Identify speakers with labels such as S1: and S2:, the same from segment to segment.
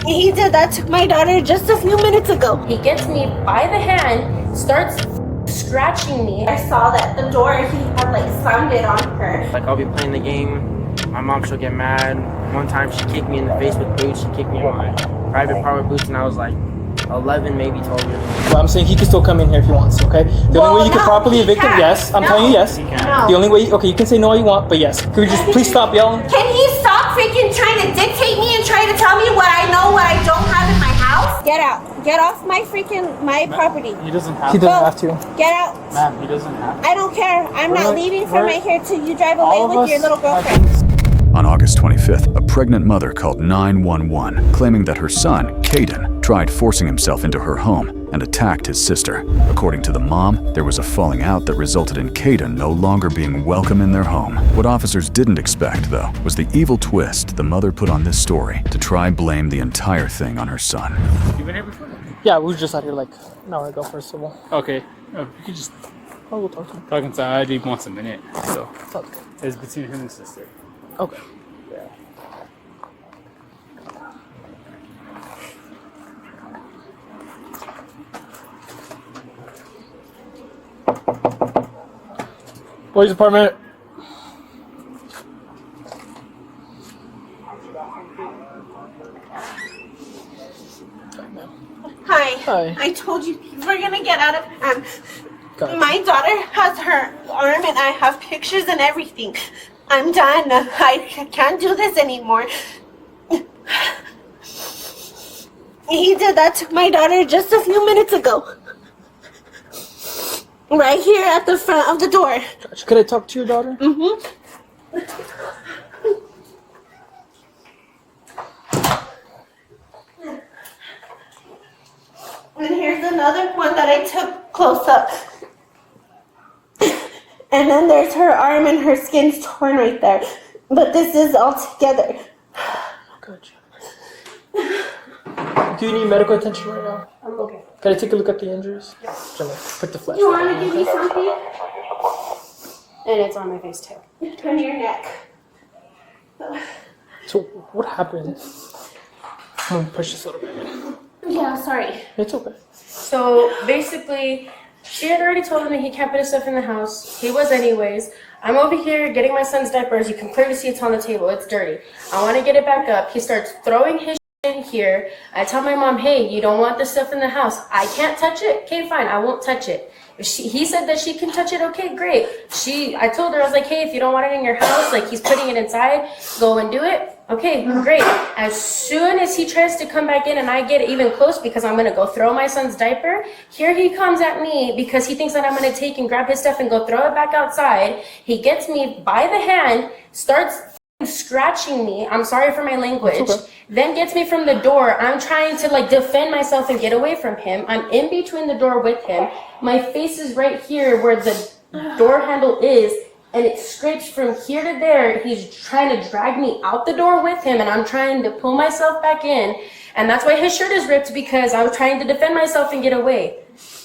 S1: He did that to my daughter just a few minutes ago.
S2: He gets me by the hand, starts scratching me.
S1: I saw that the door, he had like slammed it on her.
S3: Like I'll be playing the game, my mom she'll get mad. One time she kicked me in the face with boots. She kicked me in my private part with boots, and I was like 11, maybe 12 years old.
S4: Well, I'm saying he can still come in here if he wants, okay? The only way you can properly evict him, yes. I'm telling you yes.
S1: No.
S4: The only way, okay, you can say no all you want, but yes. Could we just please stop yelling?
S1: Can he stop freaking trying to dictate me and try to tell me what I know, what I don't have in my house? Get out. Get off my property.
S5: He doesn't have
S4: He
S5: to.
S4: doesn't have to.
S1: Get out.
S5: Ma'am, he doesn't have to.
S1: I don't care. I'm not leaving from right here till you drive
S5: All
S1: away
S5: of
S1: with your
S5: us
S1: little
S5: have
S1: girlfriend.
S6: On August 25th, a pregnant mother called 911, claiming that her son, Kaden, tried forcing himself into her home and attacked his sister. According to the mom, there was a falling out that resulted in Kaden no longer being welcome in their home. What officers didn't expect, though, was the evil twist the mother put on this story to try blame the entire thing on her son.
S5: You been here before?
S4: Yeah, we were just out here like an hour ago, first of all.
S5: Okay. You could just
S4: I'll go talk to him.
S5: talk inside. He wants a minute. So
S4: Sounds good.
S5: it's between him and his sister.
S4: Okay.
S5: Yeah.
S4: Police department.
S1: Hi.
S4: Hi.
S1: I told you we're gonna get out of hand.
S4: Got it.
S1: My daughter has her arm and I have pictures and everything. I'm done. I can't do this anymore. He did that to my daughter just a few minutes ago. Right here at the front of the door.
S4: Gotcha. Could I talk to your daughter?
S1: Mm-hmm. And here's another one that I took close up. And then there's her arm and her skin's torn right there. But this is all together.
S4: Gotcha. Do you need medical attention right now?
S2: I'm okay.
S4: Can I take a look at the injuries? Yes. Put the flash.
S1: You want to give me something?
S2: And it's on my face too.
S1: Turn your neck.
S4: So what happened? I'm gonna push this a little bit.
S1: Yeah, sorry.
S4: It's okay.
S2: So basically, she had already told him that he can't put his stuff in the house. He was anyways. I'm over here getting my son's diapers. You can clearly see it's on the table. It's dirty. I want to get it back up. He starts throwing his in here. I tell my mom, hey, you don't want this stuff in the house. I can't touch it. Okay, fine. I won't touch it. He said that she can touch it. Okay, great. I told her, I was like, hey, if you don't want it in your house, like he's putting it inside, go and do it. Okay, great. As soon as he tries to come back in and I get even close because I'm going to go throw my son's diaper, here he comes at me because he thinks that I'm going to take and grab his stuff and go throw it back outside. He gets me by the hand, starts scratching me. I'm sorry for my language.
S4: Okay.
S2: Then gets me from the door. I'm trying to like defend myself and get away from him. I'm in between the door with him. My face is right here where the door handle is, and it scrapes from here to there. He's trying to drag me out the door with him, and I'm trying to pull myself back in. And that's why his shirt is ripped, because I was trying to defend myself and get away.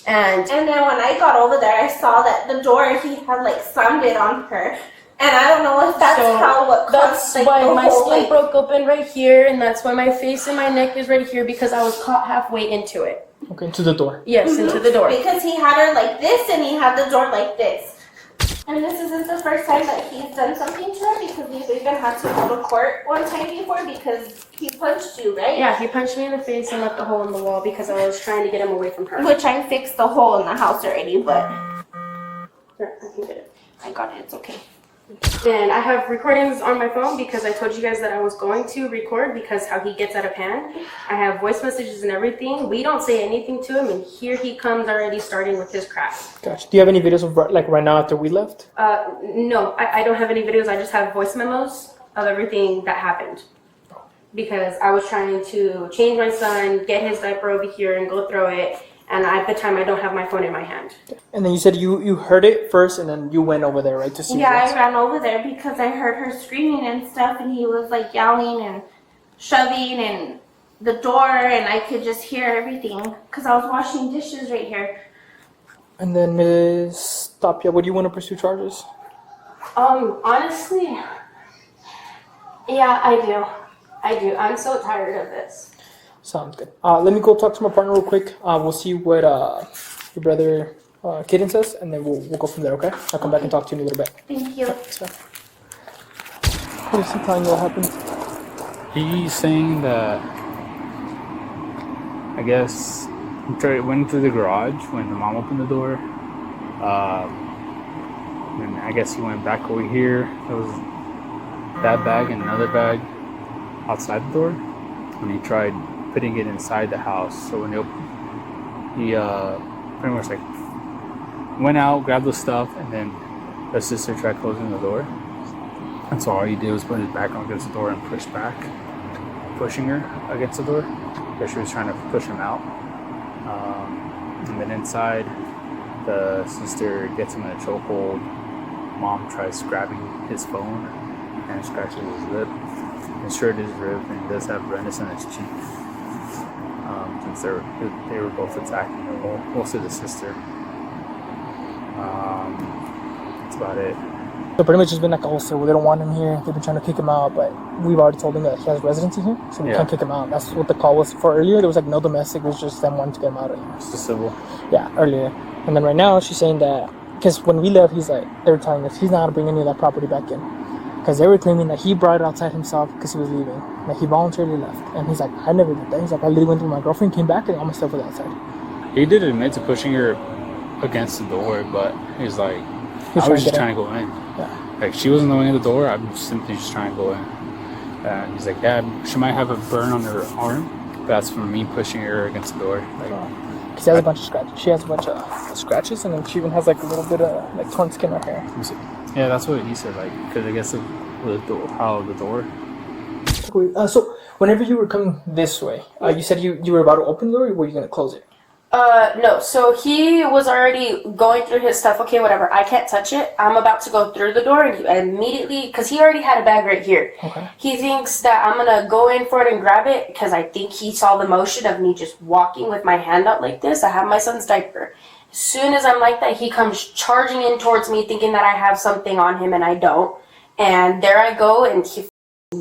S2: And
S1: then when I got over there, I saw that the door, he had like slammed it on her. And I don't know if that's
S2: that's
S1: like,
S2: why
S1: the
S2: my
S1: whole,
S2: skin
S1: like,
S2: broke open right here, and that's why my face and my neck is right here, because I was caught halfway into it.
S4: Okay, into the door.
S2: Yes, into the door.
S1: Because he had her like this and he had the door like this. And this isn't the first time that he's done something to her, because we've even had to go to court one time before because he punched you, right?
S2: Yeah, he punched me in the face and left a hole in the wall because I was trying to get him away from her.
S1: Which I fixed the hole in the house already, but
S2: Here, I can get it.
S1: I got it, it's okay.
S2: And I have recordings on my phone because I told you guys that I was going to record because how he gets out of hand. I have voice messages and everything. We don't say anything to him, and here he comes already starting with his crap.
S4: Gotcha. Do you have any videos of like right now after we left?
S2: No, I don't have any videos. I just have voice memos of everything that happened. Because I was trying to change my son, get his diaper over here and go throw it. And at the time, I don't have my phone in my hand.
S4: And then you said you heard it first, and then you went over there, right, to see.
S1: Yeah, I ran over there because I heard her screaming and stuff, and he was like yelling and shoving and the door, and I could just hear everything because I was washing dishes right here.
S4: And then Ms. Tapia, what do you want to pursue charges?
S2: Honestly, yeah, I do. I'm so tired of this.
S4: Sounds good. Let me go talk to my partner real quick. We'll see what your brother Kaden says, and then we'll go from there, okay? I'll come back and talk to you in a little bit.
S1: Thank you.
S4: So, what is he telling you what happened?
S5: He's saying that, I guess, he went into the garage when the mom opened the door. And I guess he went back over here. There was that bag and another bag outside the door. And he tried putting it inside the house. So when he pretty much like went out, grabbed the stuff, and then the sister tried closing the door. And so all he did was put his back against the door and push back, pushing her against the door because she was trying to push him out. And then inside, the sister gets him in a chokehold. Mom tries grabbing his phone and scratches his lip. His shirt is ripped and he does have redness on his cheek. Since they were both attacking her, mostly the sister. That's about it.
S4: So pretty much it's been like a whole circle. They don't want him here. They've been trying to kick him out, but we've already told him that he has residency here, so we can't kick him out. That's what the call was for earlier. There was like no domestic. It was just them wanting to get him out of here.
S5: It's a civil.
S4: Yeah, earlier. And then right now she's saying that, because when we left, he's like, they were telling us he's not going to bring any of that property back in. Because they were claiming that he brought it outside himself because he was leaving. Like he voluntarily left. And he's like, I never did that. He's like, I literally went with my girlfriend, came back, and all my stuff was outside.
S5: He did admit to pushing her against the door, but he's like, I was just trying to go in.
S4: Yeah.
S5: Like, she wasn't the one in the door, I'm simply just trying to go in. He's like, yeah, she might have a burn on her arm, but that's from me pushing her against the door. Like,
S4: Because she has a bunch of scratches. She has a bunch of scratches, and then she even has like a little bit of like torn skin right here.
S5: yeah, that's what he said, like, because I guess of the door, how the door.
S4: So whenever you were coming this way, you said you were about to open the door, or were you going to close it?
S2: No, so he was already going through his stuff. Okay, whatever. I can't touch it. I'm about to go through the door, and immediately, because he already had a bag right here.
S4: Okay.
S2: He thinks that I'm going to go in for it and grab it, because I think he saw the motion of me just walking with my hand out like this. I have my son's diaper. As soon as I'm like that, he comes charging in towards me, thinking that I have something on him, and I don't. And there I go, and he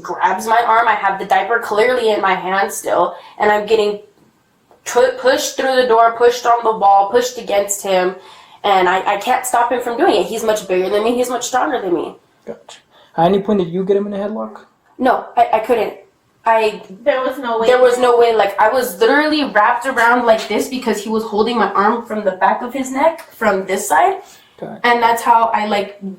S2: grabs my arm. I have the diaper clearly in my hand still, and I'm getting pushed through the door, pushed on the wall, pushed against him, and I can't stop him from doing it. He's much bigger than me. He's much stronger than me.
S4: Gotcha. At any point did you get him in a headlock?
S2: No, I couldn't.
S1: There was no way.
S2: There was no way. Like, I was literally wrapped around like this because he was holding my arm from the back of his neck from this side.
S4: Okay.
S2: And that's how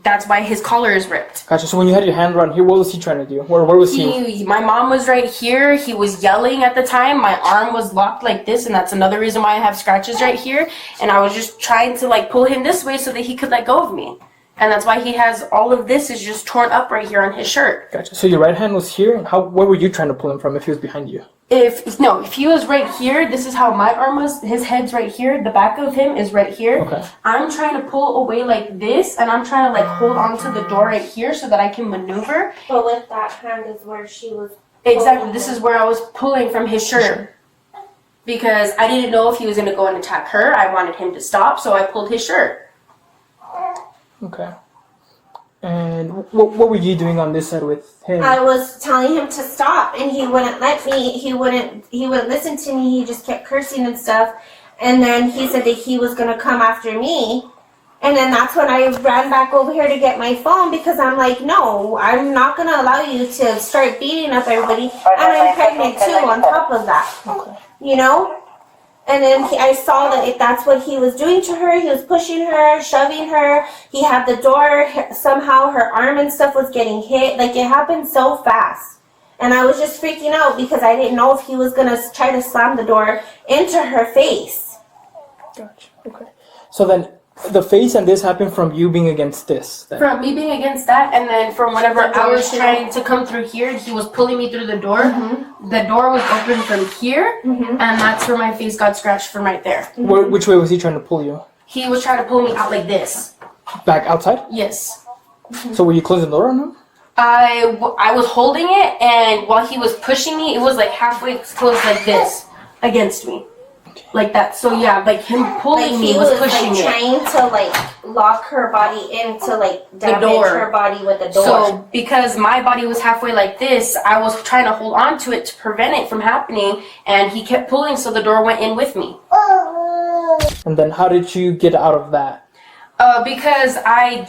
S2: that's why his collar is ripped.
S4: Gotcha. So when you had your hand around here, what was he trying to do? Where was he?
S2: My mom was right here. He was yelling at the time. My arm was locked like this, and that's another reason why I have scratches right here. And I was just trying to like pull him this way so that he could let go of me. And that's why he has all of this is just torn up right here on his shirt.
S4: Gotcha. So your right hand was here, and where were you trying to pull him from if he was behind you?
S2: If he was right here, this is how my arm was. His head's right here. The back of him is right here.
S4: Okay.
S2: I'm trying to pull away like this, and I'm trying to like hold onto the door right here so that I can maneuver.
S1: But with that hand is where she was.
S2: Exactly. This is where I was pulling from his shirt. Because I didn't know if he was going to go and attack her. I wanted him to stop, so I pulled his shirt.
S4: Okay. And what were you doing on this side with him?
S1: I was telling him to stop, and he wouldn't let me. He wouldn't listen to me. He just kept cursing and stuff. And then he said that he was gonna come after me. And then that's when I ran back over here to get my phone, because I'm like, no, I'm not gonna allow you to start beating up everybody. And I'm pregnant too on top of that.
S4: Okay.
S1: You know? And then I saw that that's what he was doing to her. He was pushing her, shoving her. He had the door. Somehow her arm and stuff was getting hit. Like, it happened so fast. And I was just freaking out because I didn't know if he was going to try to slam the door into her face.
S4: Gotcha. Okay. So then the face and this happened from you being against this. Then.
S2: From me being against that, and then from whenever I was trying to come through here, he was pulling me through the door. Mm-hmm. The door was open from here, and that's where my face got scratched from right there.
S4: Mm-hmm. Which way was he trying to pull you?
S2: He was trying to pull me out like this.
S4: Back outside?
S2: Yes.
S4: Mm-hmm. So were you closing the door on him?
S2: I was holding it, and while he was pushing me, it was like halfway closed like this against me. like that. So yeah, like him pulling
S1: Like
S2: me
S1: he
S2: was
S1: was
S2: pushing
S1: like
S2: it.
S1: trying to like lock her body in to like damage
S2: door.
S1: her body with the door.
S2: So because my body was halfway like this, I was trying to hold on to it to prevent it from happening, and he kept pulling, so the door went in with me.
S4: And then how did you get out of that?
S2: Because I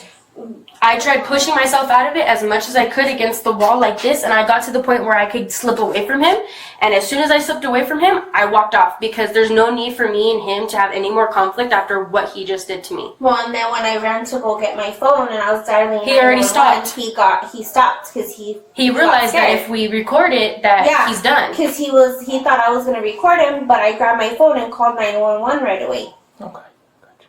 S2: tried pushing myself out of it as much as I could against the wall like this, and I got to the point where I could slip away from him. And as soon as I slipped away from him, I walked off, because there's no need for me and him to have any more conflict after what he just did to me.
S1: Well, and then when I ran to go get my phone and I was dialing,
S2: He already
S1: 911,
S2: stopped.
S1: He stopped because he
S2: realized that if we record it, that he's done.
S1: Because he thought I was gonna record him, but I grabbed my phone and called 911 right away.
S4: Okay. Gotcha.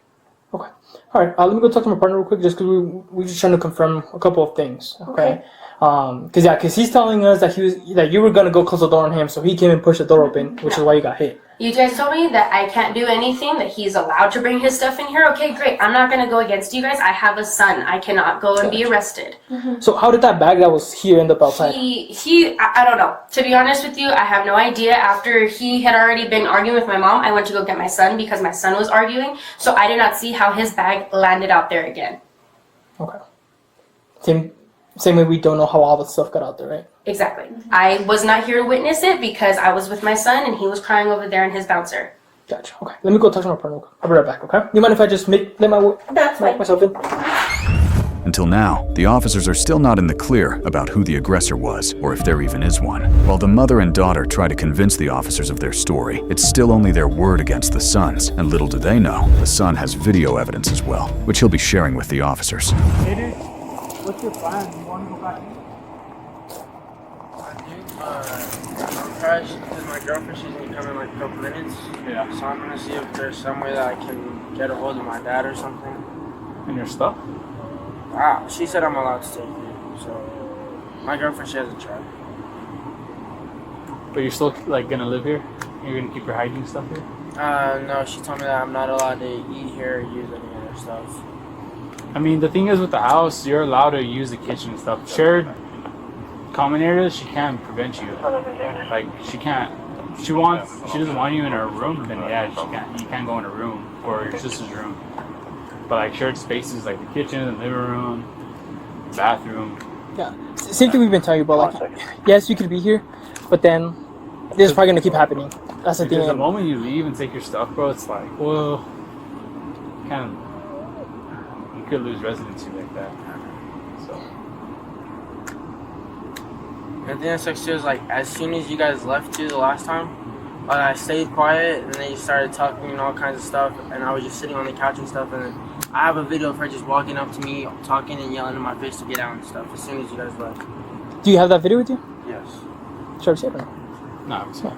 S4: Okay. All right. Let me go talk to my partner real quick, just because we just trying to confirm a couple of things. Okay. Because he's telling us that you were gonna go close the door on him, so he came and pushed the door open, which is why you got hit.
S2: You guys told me that I can't do anything, that he's allowed to bring his stuff in here. Okay, great. I'm not going to go against you guys. I have a son. I cannot go and be arrested.
S4: So how did that bag that was here end up outside?
S2: I don't know. To be honest with you, I have no idea. After he had already been arguing with my mom, I went to go get my son because my son was arguing. So I did not see how his bag landed out there again.
S4: Okay. Same way we don't know how all the stuff got out there, right?
S2: Exactly. I was not here to witness it because I was with my son and he was crying over there in his bouncer.
S4: Gotcha. Okay. Let me go talk to my partner. I'll be right back, okay? You mind if I just let myself in?
S6: Until now, the officers are still not in the clear about who the aggressor was, or if there even is one. While the mother and daughter try to convince the officers of their story, it's still only their word against the son's, and little do they know, the son has video evidence as well, which he'll be sharing with the officers.
S5: Kaden, what's your plan? You want to go back in?
S3: Because my girlfriend, she's gonna come in like a couple minutes.
S5: Yeah.
S3: So I'm gonna see if there's some way that I can get a hold of my dad or something.
S5: And your stuff?
S3: She said I'm allowed to take it. So my girlfriend, she hasn't tried.
S5: But you're still like gonna live here? You're gonna keep your hygiene stuff here?
S3: No, she told me that I'm not allowed to eat here or use any of their stuff.
S5: I mean, the thing is with the house, you're allowed to use the kitchen and stuff. Shared common areas, she can't prevent you. Like, she can't. She doesn't want you in her room, then yeah, you can't go in her room or your sister's room. But like shared spaces like the kitchen, the living room, bathroom.
S4: Yeah. Same thing we've been telling you about. Like, yes, you could be here, but then this is probably gonna keep happening. That's the thing.
S5: Because the moment you leave and take your stuff, bro, it's like, well, you could lose residency like that. So.
S3: And the thing that sucks too is like, as soon as you guys left too the last time, I stayed quiet and they started talking and all kinds of stuff, and I was just sitting on the couch and stuff, and then I have a video of her just walking up to me, talking and yelling in my face to get out and stuff as soon as you guys left.
S4: Do you have that video with you?
S3: Yes.
S4: Should I see it or no?
S5: No, it's not.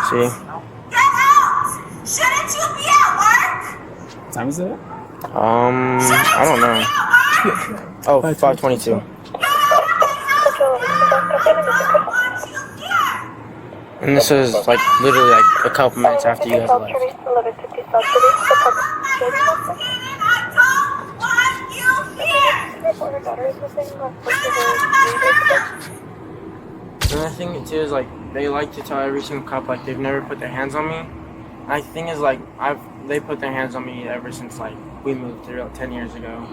S3: See?
S7: Get out! Shouldn't you be at work?
S5: What time is it?
S3: I don't know. Oh, 5:22. And this is like literally like a couple minutes after you guys left. And the thing too is like they like to tell every single cop like they've never put their hands on me. And the thing is like they put their hands on me ever since like we moved here like 10 years ago.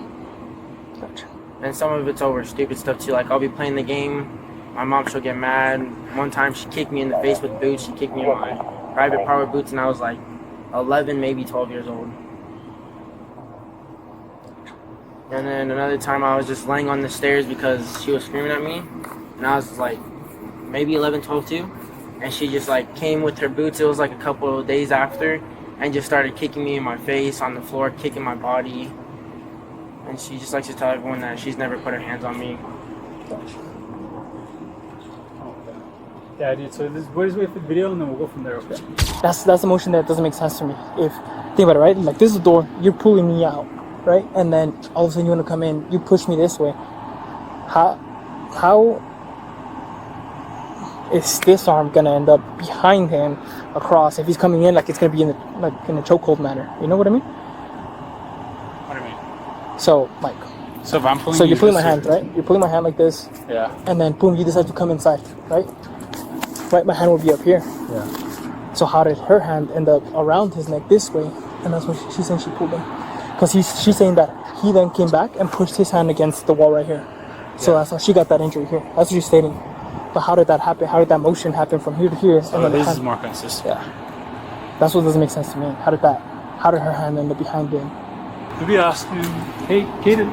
S4: Gotcha.
S3: And some of it's over stupid stuff too. Like I'll be playing the game, my mom she'll get mad. One time she kicked me in the face with boots. She kicked me in my private power boots, and I was like 11, maybe 12 years old. And then another time I was just laying on the stairs because she was screaming at me, and I was like maybe 11, 12 too. And she just like came with her boots. It was like a couple of days after, and just started kicking me in my face on the floor, kicking my body. And she just likes to tell everyone that she's never put her hands on me.
S5: Yeah, dude. So we'll just wait for the video and then we'll go from there. Okay.
S4: That's the motion that doesn't make sense to me. If think about it, right? Like this is the door, you're pulling me out, right? And then all of a sudden you want to come in, you push me this way. How is this arm gonna end up behind him across if he's coming in like it's gonna be in a chokehold manner? You know what I mean?
S5: What do you mean?
S4: So like
S5: So if I'm pulling
S4: So you're pulling my
S5: this
S4: hand, right? You're pulling my hand like this,
S5: way- Yeah.
S4: and then boom, you decide to come inside, right? Right, my hand will be up here.
S5: Yeah.
S4: So how did her hand end up around his neck this way? And that's what she's saying she pulled him. Because she's saying that he then came back and pushed his hand against the wall right here. So that's how she got that injury here. That's what she's stating. But how did that happen? How did that motion happen from here to here?
S5: So
S4: and then the
S5: this is
S4: hand-
S5: more consistent.
S4: Yeah. That's what doesn't make sense to me. How did her hand end up behind him?
S5: Maybe ask him, hey, Kaden,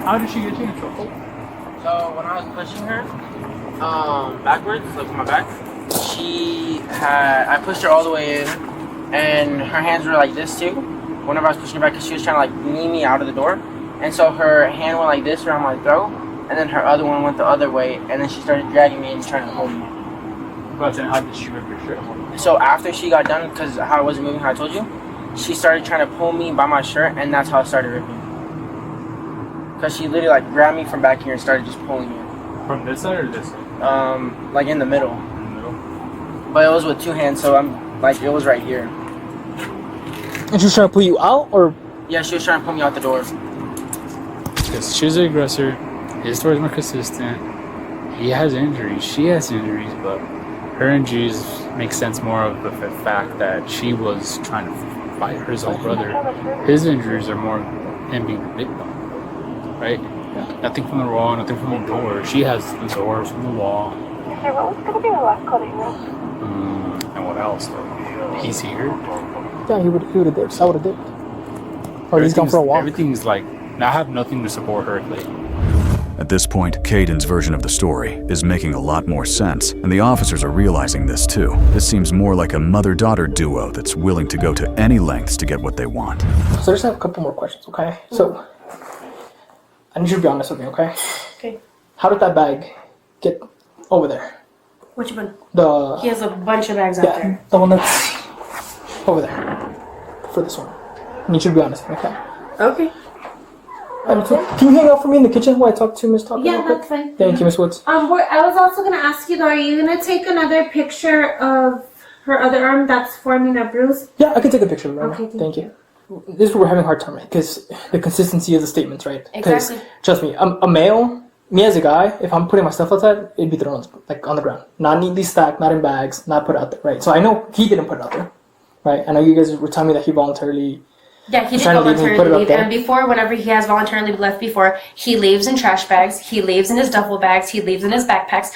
S5: how did she get you in trouble?
S3: So when I was pushing her, backwards, like with my back, I pushed her all the way in, and her hands were like this too. Whenever I was pushing her back, because she was trying to like knee me out of the door, and so her hand went like this around my throat, and then her other one went the other way, and then she started dragging me and trying to hold me.
S5: But then how did she rip your shirt?
S3: So after she got done, because how I wasn't moving, how I told you, she started trying to pull me by my shirt, and that's how it started ripping. Because she literally like grabbed me from back here and started just pulling me.
S5: From this side or this side?
S3: Like in the middle.
S5: In the middle?
S3: But it was with two hands, so I'm like, it was right here.
S4: And she was trying to pull you out, or?
S3: Yeah, she was trying to pull me out the door.
S5: Because she was the aggressor, his story is more consistent, he has injuries, she has injuries, but her injuries make sense more of the fact that she was trying to fight her own brother. His injuries are more him being the victim, right? Yeah. Nothing from the wall, nothing from the door. She has the door from the wall.
S8: Okay, what was going to be the last call that you wrote?
S5: And what else? He's here.
S4: Yeah, he would have dipped. I would have dipped. Or he's gone for a walk.
S5: Everything's like, I have nothing to support her claim.
S6: At this point, Kaden's version of the story is making a lot more sense, and the officers are realizing this too. This seems more like a mother-daughter duo that's willing to go to any lengths to get what they want.
S4: So I just have a couple more questions, okay? So, I need you to be honest with me, okay?
S2: Okay.
S4: How did that bag get over there?
S2: Which one?
S4: The
S2: He has a bunch of bags out there.
S4: the one that's over there. For this one. I need you to be honest, okay?
S2: Okay.
S4: Can you hang out for me in the kitchen while I talk to Miss Tucker?
S1: Yeah,
S4: real quick?
S1: that's fine.
S4: Thank you, Miss Woods.
S1: I was also gonna ask you though, are you gonna take another picture of her other arm that's forming a bruise?
S4: Yeah, I can take a picture of it right
S1: Okay,
S4: now.
S1: thank
S4: you. This is where we're having a hard time, right? Because the consistency of the statements, right? 'Cause,
S2: Exactly.
S4: trust me, a male, me as a guy, if I'm putting my stuff outside, it'd be thrown on the ground. Not neatly stacked, not in bags, not put out there, right? So I know he didn't put it out there, right? I know you guys were telling me that he voluntarily...
S2: Yeah, he did
S4: trying to leave and put it
S2: voluntarily
S4: up
S2: leave.
S4: there.
S2: And before, whenever he has voluntarily left before, he leaves in trash bags, he leaves in his duffel bags, he leaves in his backpacks.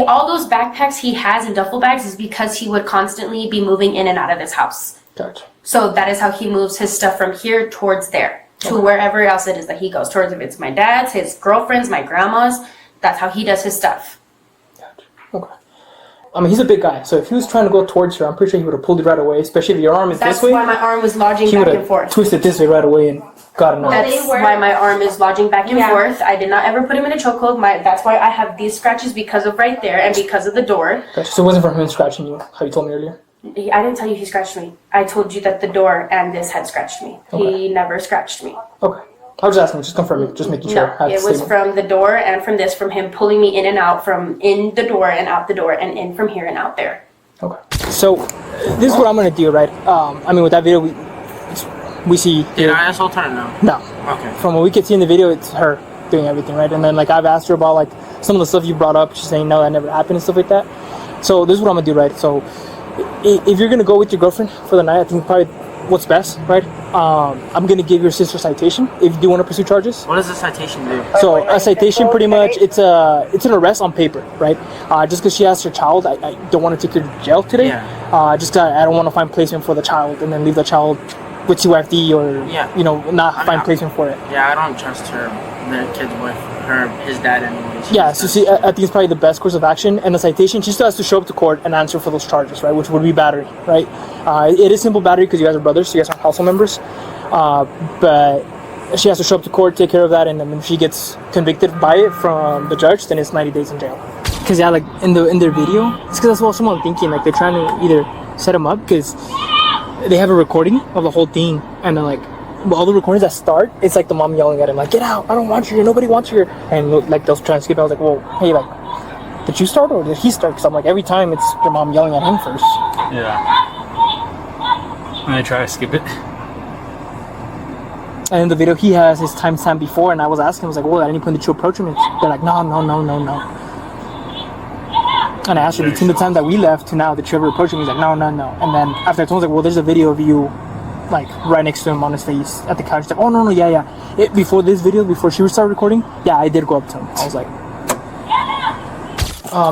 S2: All those backpacks he has in duffel bags is because he would constantly be moving in and out of this house.
S4: Gotcha.
S2: So that is how he moves his stuff from here towards there, to wherever else it is that he goes. Towards, if it's my dad's, his girlfriend's, my grandma's, that's how he does his stuff.
S4: Gotcha. Okay. I mean, he's a big guy, so if he was trying to go towards her, I'm pretty sure he would have pulled it right away, especially if your arm is
S2: That's
S4: this way.
S2: why my arm was lodging
S4: He
S2: back
S4: would
S2: and
S4: have
S2: forth.
S4: twisted this way right away and got it out.
S1: That-
S2: That's
S1: They were-
S2: why my arm is lodging back and
S1: Yeah.
S2: forth. I did not ever put him in a chokehold. That's why I have these scratches because of right there and because of the door.
S4: Gotcha. So it wasn't from him scratching you, how you told me earlier?
S2: I didn't tell you he scratched me. I told you that the door and this had scratched me. He never scratched me.
S4: Okay. I was just asking, just confirming, just making sure.
S2: No,
S4: I had
S2: it
S4: the
S2: was
S4: statement.
S2: from the door and from this, from him pulling me in and out, from in the door and out the door and in from here and out there.
S4: Okay. So this is what I'm gonna do, right? I mean, with that video, we see.
S3: Did I assault her or no?
S4: No.
S3: Okay.
S4: From what we could see in the video, it's her doing everything, right? And then like I've asked her about like some of the stuff you brought up. She's saying no, that never happened and stuff like that. So this is what I'm gonna do, right? So if you're gonna go with your girlfriend for the night, I think probably what's best, right? I'm gonna give your sister citation if you do want to pursue charges.
S3: What does the citation do?
S4: So a citation, pretty much, it's an arrest on paper, right? Just because she has her child, I don't want to take her to jail today.
S3: Yeah.
S4: Just 'cause I don't want to find placement for the child and then leave the child with CYFD or not find placement for it.
S3: Yeah, I don't trust her, the kid's wife, his dad anyways.
S4: Yeah, so see, I think it's probably the best course of action. And the citation, she still has to show up to court and answer for those charges, right? Which would be battery, right? It is simple battery because you guys are brothers, so you guys are household members. But she has to show up to court, take care of that, and then when she gets convicted by it from the judge, then it's 90 days in jail. Because yeah, like in their video, it's because that's what someone thinking. Like they're trying to either set them up because they have a recording of the whole thing, and then like all the recordings that start, it's like the mom yelling at him like, "Get out! I don't want you here. Nobody wants you here." And like they'll try and skip. I was like, "Well, hey, like, did you start or did he start?" Because I'm like, every time it's your mom yelling at him first.
S5: Yeah. I'm gonna try to skip it.
S4: And in the video, he has his timestamp before, and I was asking, I was like, well, at any point did you approach him? And they're like, no. And I asked her, between the time that we left to now, did you ever approach him? He's like, no. And then after I told him, I was like, well, there's a video of you, like, right next to him on his face at the couch. He's like, oh, no, yeah. Before this video, before she started recording, yeah, I did go up to him. I was like,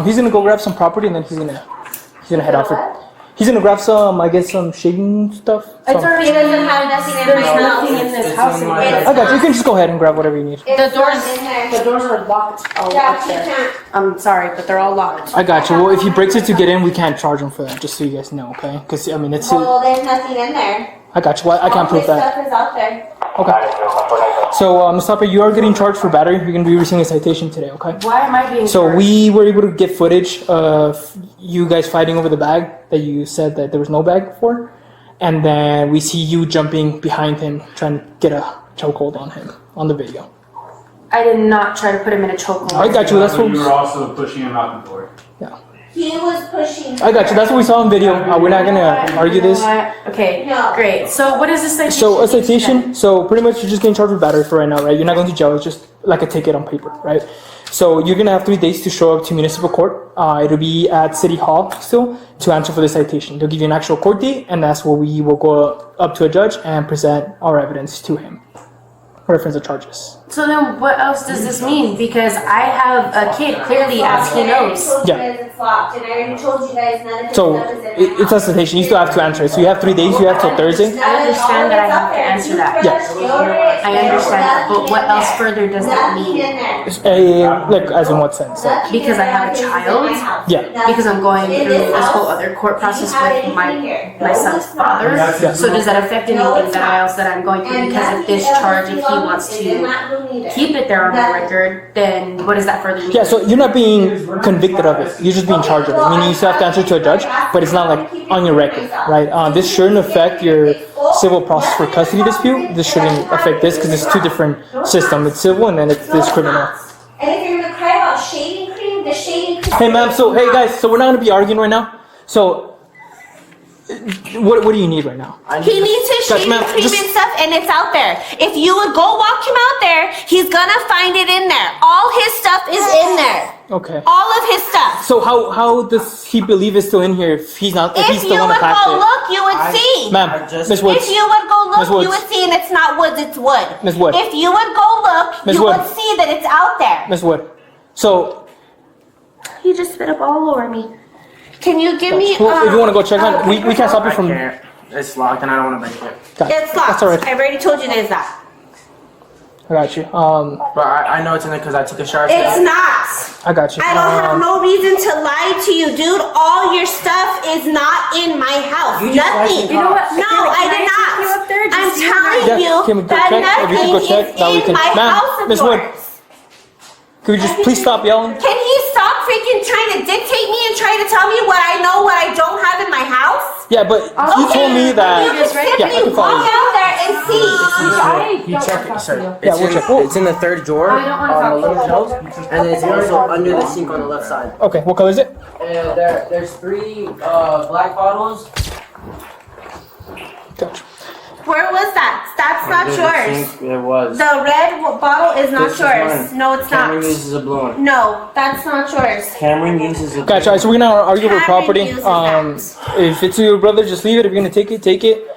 S4: he's gonna go grab some property, and then he's gonna head out for. He's gonna grab some, I guess, some shaving stuff.
S2: It's already
S1: It doesn't have nothing in
S2: There's
S1: my
S2: nothing
S1: house.
S2: in this house.
S3: in my-
S4: I got you. You can just go ahead and grab whatever you need.
S2: The doors,
S1: in there.
S2: the doors are locked. Oh,
S1: Yeah,
S2: up
S1: he
S2: there.
S1: can't.
S2: I'm sorry, but they're all locked.
S4: I got you. Well, if he breaks it to get in, we can't charge him for that. Just so you guys know, okay? Because I mean, it's.
S1: Well, there's nothing in there.
S4: I got you. I can't prove
S1: All his
S4: that.
S1: stuff is out there.
S4: Okay. So, Mustafa, you are getting charged for battery. You're gonna be receiving a citation today, okay?
S2: Why am I being
S4: So
S2: charged?
S4: we were able to get footage of you guys fighting over the bag that you said that there was no bag for, and then we see you jumping behind him trying to get a chokehold on him on the video.
S2: I did not try to put him in a chokehold.
S4: I got you. That's what.
S5: You were also pushing him out the door.
S4: Yeah.
S1: He was pushing.
S4: I got you. That's what we saw on video. We're not gonna argue this.
S2: Okay,
S1: No.
S2: great. So what is this citation?
S4: So a citation. So pretty much you're just getting charged with battery for right now, right? You're not going to jail. It's just like a ticket on paper, right? So you're gonna have 3 days to show up to municipal court. It'll be at City Hall still to answer for the citation. They'll give you an actual court date, and that's where we will go up to a judge and present our evidence to him. Reference the charges.
S2: So then what else does this mean? Because I have a kid clearly as he knows.
S1: I
S4: Yeah.
S1: told you guys it's locked, and I already told you guys none of his
S4: So
S1: stuff is in my
S4: it's a citation. You still have to answer it. So you have 3 days. You have till Thursday.
S2: I understand that I have to answer that.
S4: Yes.
S2: I understand that, but what else further does that
S1: Nothing
S2: mean?
S1: in there.
S4: Like as in what sense? Like,
S1: Nothing
S2: Because I
S1: in
S2: have a
S1: there is in
S2: child?
S1: my house.
S4: Yeah.
S1: Nothing.
S2: Because I'm going
S1: In
S2: through
S1: this
S2: this whole
S1: house,
S2: other court
S1: if
S2: process
S1: you have
S2: with
S1: anything here.
S2: my
S1: No,
S2: son's
S1: it's not.
S2: father.
S5: Yeah.
S2: So does that affect
S1: No,
S2: anything
S1: it's
S2: that
S1: not.
S2: else that I'm going through
S1: And
S2: because of
S1: nothing
S2: this
S1: else
S2: charge? If he
S1: belongs
S2: wants
S1: is in
S2: to
S1: that room either.
S2: keep it there on my
S1: Nothing.
S2: record, then what does that further mean?
S4: yeah. So you're not being convicted of it. You're just being charged of it. Meaning you still have to answer to a judge, but it's not like on your record, right? This shouldn't affect your civil process for custody dispute. This shouldn't affect this because it's 2 different systems. It's civil and then it's this criminal.
S1: And if you're gonna cry about shaving cream, the shaving cream.
S4: Hey, ma'am. So hey, guys. So we're not gonna be arguing right now. So what do you need right now?
S1: He needs his
S4: Guys,
S1: shaving
S4: ma'am,
S1: cream
S4: just-
S1: and stuff, and it's out there. If you would go walk him out there, he's gonna find it in there. All his stuff is in there.
S4: Okay.
S1: All of his stuff.
S4: So how does he believe it's still in here if he's not? If
S1: If
S4: he's
S1: you
S4: the one
S1: would
S4: that packed
S1: go
S4: it?
S1: look, you would see.
S4: Ma'am,
S3: I just-
S4: Miss Woods.
S1: If you would go
S4: Miss
S1: look,
S4: Woods.
S1: you would see, and it's not woods, it's wood.
S4: Miss Wood.
S1: If you would go look,
S4: Miss
S1: you
S4: Wood.
S1: would see that it's out there.
S4: Miss Wood. So
S1: He just spit up all over me. Can you give me?
S4: if you want to go check on, we can't stop you
S3: I
S4: from.
S3: can't. It's locked and I don't want to break it.
S1: It's locked.
S4: That's alright.
S1: I've already told you there's that.
S4: I got you.
S3: But I know it's in there because I took a shower.
S1: It's
S3: today.
S1: not.
S4: I got you.
S1: I don't have no reason to lie to you, dude. All your stuff is not in my house.
S3: You just
S1: Nothing.
S3: lied to You know
S2: what?
S1: No,
S2: Can
S1: I did
S2: I take you
S1: not.
S2: up there just
S1: I'm
S2: so you
S1: telling
S4: Yeah,
S1: you
S4: can we go
S1: that
S4: check? If you
S1: nothing
S4: could go check,
S1: is
S4: that we
S1: in
S4: can-
S1: my
S4: Ma'am,
S1: house of
S4: Miss Wood.
S1: yours.
S4: Can we just please stop yelling?
S1: Can he stop freaking trying to dictate me and try to tell me what I know, what I don't have in my house?
S4: Yeah, but you told me
S1: You
S4: that.
S1: can
S4: Yeah, I
S1: simply
S4: can follow
S1: walk
S4: you.
S1: out there and see.
S3: You check it, sir.
S4: Yeah,
S3: It's,
S4: we'll
S3: in,
S4: check. We'll-
S3: it's in the 3rd drawer
S2: I don't wanna
S3: on the
S2: talk
S3: little shelf, and it's also under the sink on the left side.
S4: Okay, what color is it?
S3: And there's 3 black bottles.
S4: Gotcha.
S1: Where was that? That's not
S3: Under the
S1: yours.
S3: sink, It was.
S1: The red bottle is not
S3: This is
S1: yours.
S3: mine.
S1: No, it's
S3: Cameron
S1: not.
S3: uses a blue one.
S1: No, that's not yours.
S3: Cameron uses a blue
S4: Gotcha. So we're gonna argue over
S1: Cameron
S4: property.
S1: uses
S4: If it's your brother, just leave it. If you're gonna take it, take it.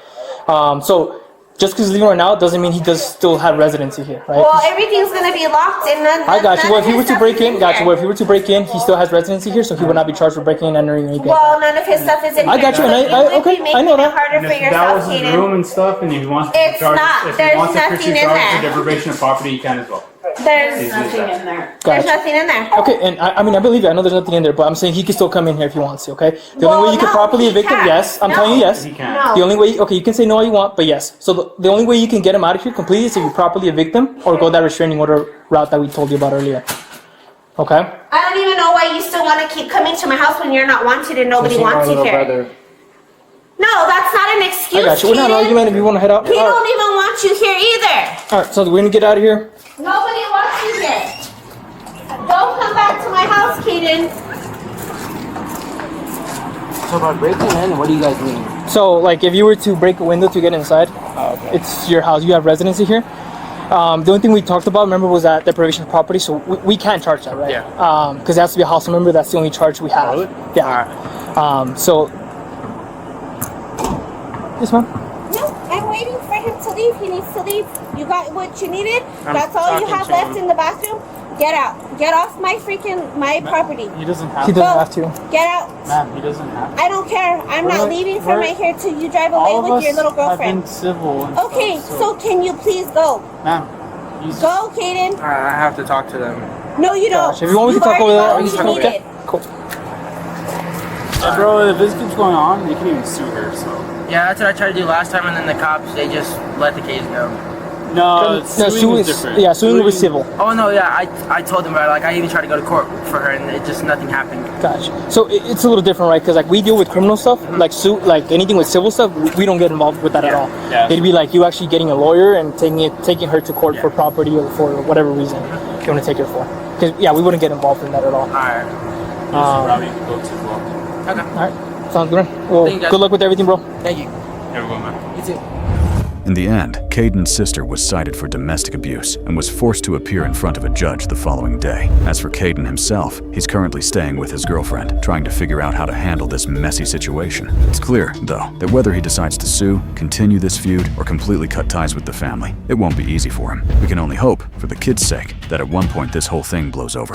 S4: So just because he's leaving right now doesn't mean he does still have residency here, right?
S1: Well, everything's gonna be locked and then.
S4: I got you. Well, if he were to break in,
S1: got
S4: gotcha. Well, if he were to break in, he still has residency here, so he would not be charged for breaking in, entering, or anything.
S1: Well, none of his stuff is in
S4: I
S1: here.
S4: got you, and
S1: so
S4: I-
S1: you would
S4: okay,
S1: be
S4: I know
S1: making
S4: that.
S1: it harder
S5: And
S1: for
S5: if that
S1: yourself,
S5: was his
S1: Kaden.
S5: room and stuff, and if he wants to
S1: It's
S5: charge,
S1: not.
S5: if
S1: There's
S5: he wants to
S1: nothing
S5: pursue
S1: in
S5: charges
S1: there.
S5: for deprivation of property, he can as well.
S1: There's
S2: Nothing in there.
S1: there's
S4: Gotcha.
S1: nothing in there.
S4: Okay, and I mean, I believe you. I know there's nothing in there, but I'm saying he can still come in here if he wants to, okay? The only
S1: Well,
S4: way you can
S1: no,
S4: properly
S1: he
S4: evict him,
S1: can't.
S4: yes. I'm
S1: No.
S4: telling you yes.
S5: He can.
S1: No.
S4: The only way, okay, you can say no all you want, but yes. So the only way you can get him out of here completely is if you properly evict him or go that restraining order route that we told you about earlier. Okay?
S1: I don't even know why you still want to keep coming to my house when you're not wanted and nobody
S3: This is my
S1: wants you
S3: little
S1: here.
S3: brother.
S1: No, that's not an
S4: I
S1: excuse.
S4: got you. We're not
S1: Kaden.
S4: arguing if you want to head out.
S1: We
S4: All
S1: don't
S4: right.
S1: even want you here either.
S4: All right, so we're going to get out of here.
S1: Nobody wants you here. Don't come back to my house, Kaden.
S3: So by breaking in, what do you guys mean?
S4: So, like, if you were to break a window to get inside, it's your house. You have residency here. The only thing we talked about, remember, was that deprivation of property. So we can't charge that, right?
S3: Yeah.
S4: Because it has to be a house member. That's the only charge we have.
S5: Really?
S4: Yeah. So. Yes, ma'am.
S1: No, I'm waiting for him to leave. He needs to leave. You got what you needed?
S3: I'm
S1: That's all you
S3: talking
S1: have
S3: to
S1: left
S3: him.
S1: in the bathroom? Get out. Get off my property.
S5: He doesn't have
S4: He
S5: to.
S4: doesn't have to.
S1: Get out.
S5: Ma'am, he doesn't have to.
S1: I don't care. I'm
S5: We're
S1: not
S5: like-
S1: leaving from
S5: we're-
S1: right here till you drive away
S5: All of
S1: with
S5: us
S1: your little
S5: have
S1: girlfriend.
S5: been civil. And
S1: Okay,
S5: stuff,
S1: so can you please go?
S5: ma'am, he's
S1: Go, Kaden.
S3: I have to talk to them.
S1: No, you don't.
S4: Gosh, if you want, we
S1: You've
S4: can talk over
S1: already
S4: there.
S1: got
S4: We
S1: what
S4: can
S1: you
S4: talk.
S1: needed.
S4: Cool.
S5: bro. If this keeps going on, you can even sue her. So
S3: Yeah, that's what I tried to do last time, and then the cops, they just let the case go.
S5: no, suing is different.
S4: Yeah, suing was civil.
S3: Oh no, yeah, I told them about it. Like I even tried to go to court for her, and it just nothing happened.
S4: Gotcha. So it's a little different, right? Because like we deal with criminal stuff, like like anything with civil stuff, we don't get involved with that at all.
S5: Yeah.
S4: It'd be like you actually getting a lawyer and taking her to court for property or for whatever reason you want to take her for. Because yeah, we wouldn't get involved in that at all.
S3: All right.
S5: Robbie can go to as well.
S3: Okay.
S4: All right, sounds good. Well,
S3: Thank you, guys.
S4: good luck with everything, bro.
S3: Thank you.
S5: Everyone, man.
S3: You too.
S6: In the end, Caden's sister was cited for domestic abuse and was forced to appear in front of a judge the following day. As for Kaden himself, he's currently staying with his girlfriend, trying to figure out how to handle this messy situation. It's clear, though, that whether he decides to sue, continue this feud, or completely cut ties with the family, it won't be easy for him. We can only hope, for the kids' sake, that at one point this whole thing blows over.